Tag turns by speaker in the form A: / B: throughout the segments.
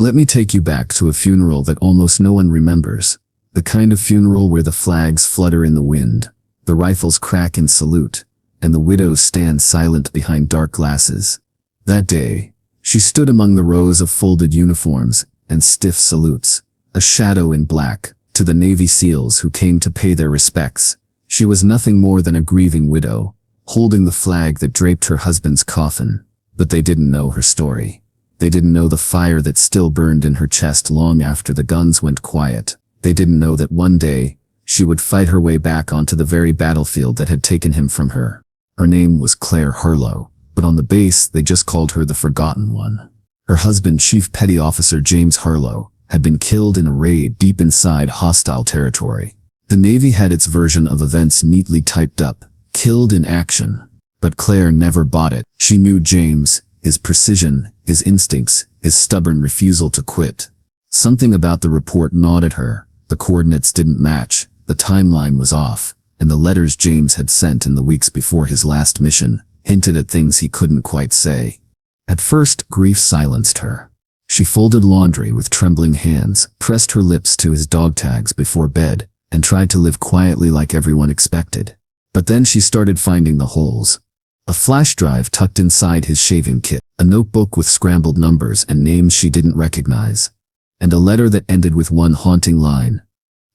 A: Let me take you back to a funeral that almost no one remembers. The kind of funeral where the flags flutter in the wind, the rifles crack in salute, and the widows stand silent behind dark glasses. That day, she stood among the rows of folded uniforms and stiff salutes, a shadow in black, to the Navy SEALs who came to pay their respects. She was nothing more than a grieving widow, holding the flag that draped her husband's coffin. But they didn't know her story. They didn't know the fire that still burned in her chest long after the guns went quiet. They didn't know that one day, she would fight her way back onto the very battlefield that had taken him from her. Her name was Claire Harlow, but on the base they just called her the Forgotten One. Her husband, Chief Petty Officer James Harlow, had been killed in a raid deep inside hostile territory. The Navy had its version of events neatly typed up, killed in action. But Claire never bought it. She knew James, his precision, his instincts, his stubborn refusal to quit. Something about the report gnawed at her. The coordinates didn't match, the timeline was off, and the letters James had sent in the weeks before his last mission hinted at things he couldn't quite say. At first, grief silenced her. She folded laundry with trembling hands, pressed her lips to his dog tags before bed, and tried to live quietly like everyone expected. But then she started finding the holes. A flash drive tucked inside his shaving kit, a notebook with scrambled numbers and names she didn't recognize, and a letter that ended with one haunting line.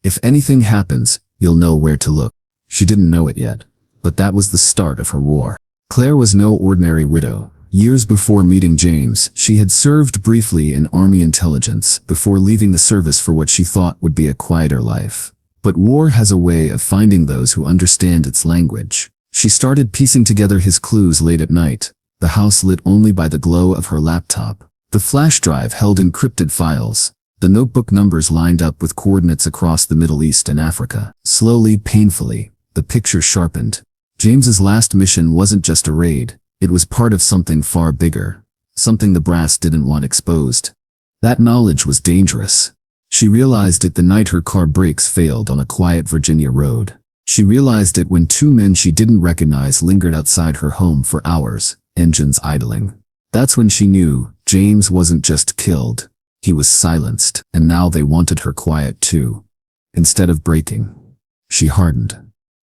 A: "If anything happens, you'll know where to look." She didn't know it yet, but that was the start of her war. Claire was no ordinary widow. Years before meeting James, she had served briefly in Army intelligence before leaving the service for what she thought would be a quieter life. But war has a way of finding those who understand its language. She started piecing together his clues late at night, the house lit only by the glow of her laptop. The flash drive held encrypted files. The notebook numbers lined up with coordinates across the Middle East and Africa. Slowly, painfully, the picture sharpened. James's last mission wasn't just a raid. It was part of something far bigger, something the brass didn't want exposed. That knowledge was dangerous. She realized it the night her car brakes failed on a quiet Virginia road. She realized it when two men she didn't recognize lingered outside her home for hours, engines idling. That's when she knew James wasn't just killed. He was silenced, and now they wanted her quiet too. Instead of breaking, she hardened.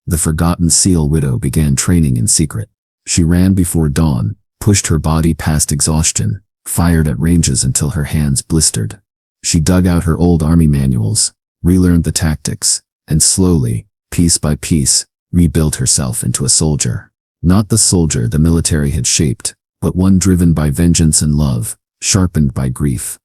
A: The Forgotten SEAL widow began training in secret. She ran before dawn, pushed her body past exhaustion, fired at ranges until her hands blistered. She dug out her old army manuals, relearned the tactics, and slowly, piece by piece, rebuilt herself into a soldier. Not the soldier the military had shaped, but one driven by vengeance and love, sharpened by grief.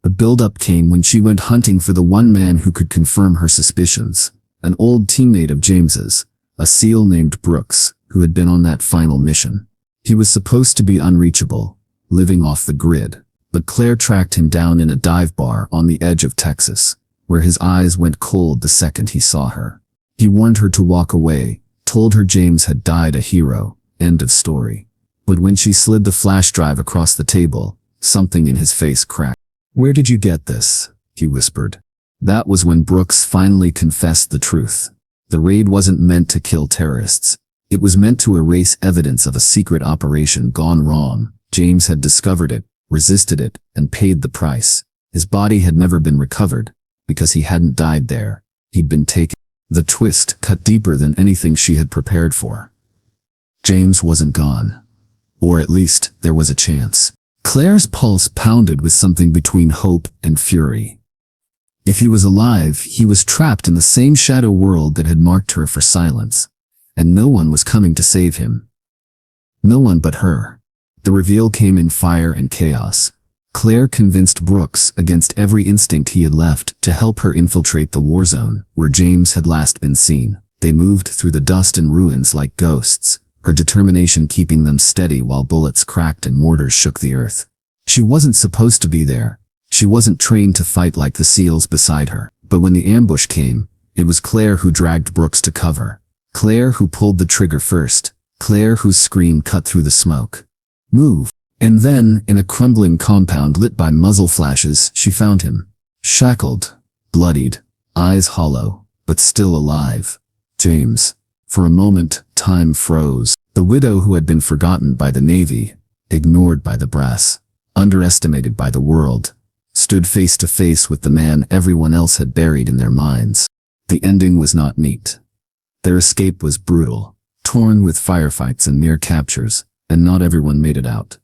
A: The build-up came when she went hunting for the one man who could confirm her suspicions, an old teammate of James's, a SEAL named Brooks, who had been on that final mission. He was supposed to be unreachable, living off the grid, but Claire tracked him down in a dive bar on the edge of Texas, where his eyes went cold the second he saw her. He warned her to walk away, told her James had died a hero, end of story. But when she slid the flash drive across the table, something in his face cracked. "Where did you get this?" he whispered. That was when Brooks finally confessed the truth. The raid wasn't meant to kill terrorists. It was meant to erase evidence of a secret operation gone wrong. James had discovered it, resisted it, and paid the price. His body had never been recovered, because he hadn't died there. He'd been taken. The twist cut deeper than anything she had prepared for. James wasn't gone. Or at least, there was a chance. Claire's pulse pounded with something between hope and fury. If he was alive, he was trapped in the same shadow world that had marked her for silence. And no one was coming to save him. No one but her. The reveal came in fire and chaos. Claire convinced Brooks, against every instinct he had left, to help her infiltrate the war zone, where James had last been seen. They moved through the dust and ruins like ghosts, her determination keeping them steady while bullets cracked and mortars shook the earth. She wasn't supposed to be there. She wasn't trained to fight like the SEALs beside her. But when the ambush came, it was Claire who dragged Brooks to cover. Claire who pulled the trigger first. Claire whose scream cut through the smoke. "Move." And then, in a crumbling compound lit by muzzle flashes, she found him. Shackled, bloodied, eyes hollow, but still alive. James. For a moment, time froze. The widow who had been forgotten by the Navy, ignored by the brass, underestimated by the world. stood face to face with the man everyone else had buried in their minds. The ending was not neat. Their escape was brutal, torn with firefights and near captures, and not everyone made it out.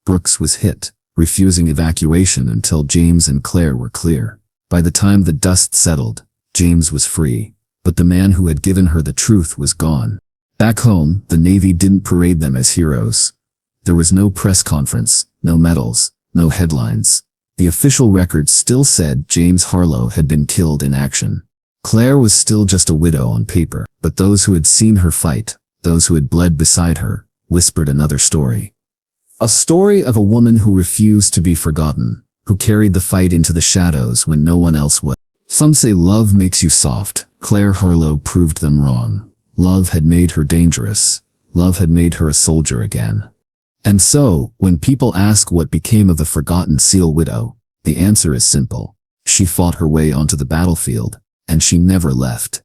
A: Brooks was hit, refusing evacuation until James and Claire were clear. By the time the dust settled, James was free, but the man who had given her the truth was gone. Back home, the Navy didn't parade them as heroes. There was no press conference, no medals, no headlines. The official records still said James Harlow had been killed in action. Claire was still just a widow on paper, but those who had seen her fight, those who had bled beside her, whispered another story. A story of a woman who refused to be forgotten, who carried the fight into the shadows when no one else would. Some say love makes you soft. Claire Harlow proved them wrong. Love had made her dangerous. Love had made her a soldier again. And so, when people ask what became of the forgotten SEAL widow, the answer is simple. She fought her way onto the battlefield, and she never left.